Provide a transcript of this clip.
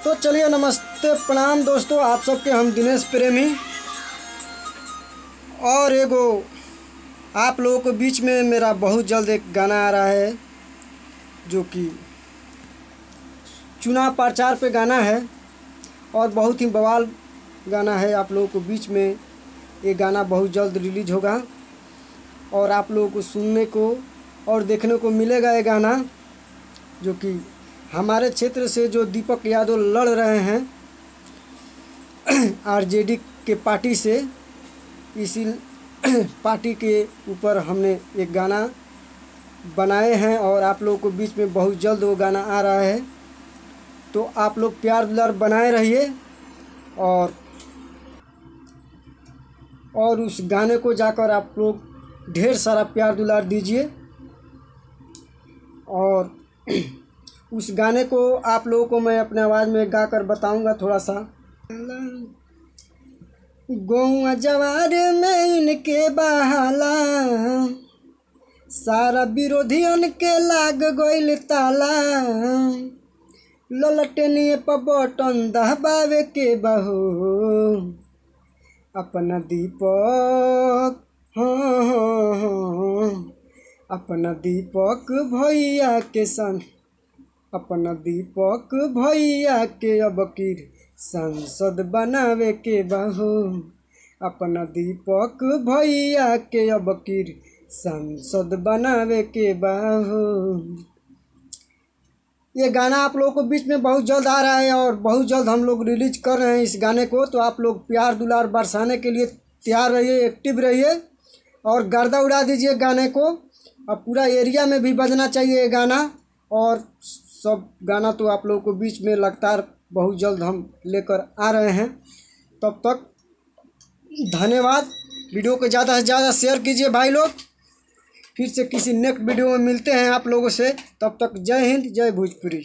तो चलिए नमस्ते प्रणाम दोस्तों, आप सबके हम दिनेश प्रेमी और एगो आप लोगों के बीच में मेरा बहुत जल्द एक गाना आ रहा है जो कि चुनाव प्रचार पे गाना है और बहुत ही बवाल गाना है। आप लोगों को बीच में ये गाना बहुत जल्द रिलीज होगा और आप लोगों को सुनने को और देखने को मिलेगा। ये गाना जो कि हमारे क्षेत्र से जो दीपक यादव लड़ रहे हैं आरजेडी के पार्टी से, इसी पार्टी के ऊपर हमने एक गाना बनाए हैं और आप लोगों को बीच में बहुत जल्द वो गाना आ रहा है। तो आप लोग प्यार दुलार बनाए रहिए और उस गाने को जाकर आप लोग ढेर सारा प्यार दुलार दीजिए। और उस गाने को आप लोगों को मैं अपने आवाज़ में गाकर बताऊंगा थोड़ा सा। गौआ जवार में इनके बहाला, सारा विरोधियन के लाग गइल ताला, ललटनिए पर बटन दबावे के बहो, अपना दीपक अपना दीपक भैया के संग, अपना दीपक भैया के अब की सांसद बनावे के बहो, अपना दीपक भैया के अब की सांसद बनावे के बहो। ये गाना आप लोगों को बीच में बहुत जल्द आ रहा है और बहुत जल्द हम लोग रिलीज कर रहे हैं इस गाने को। तो आप लोग प्यार दुलार बरसाने के लिए तैयार रहिए, एक्टिव रहिए और गर्दा उड़ा दीजिए गाने को। अब पूरा एरिया में भी बजना चाहिए ये गाना और सब गाना तो आप लोगों को बीच में लगातार बहुत जल्द हम लेकर आ रहे हैं। तब तक धन्यवाद। वीडियो को ज़्यादा से ज़्यादा शेयर कीजिए भाई लोग। फिर से किसी नेक्स्ट वीडियो में मिलते हैं आप लोगों से। तब तक जय हिंद, जय भोजपुरी।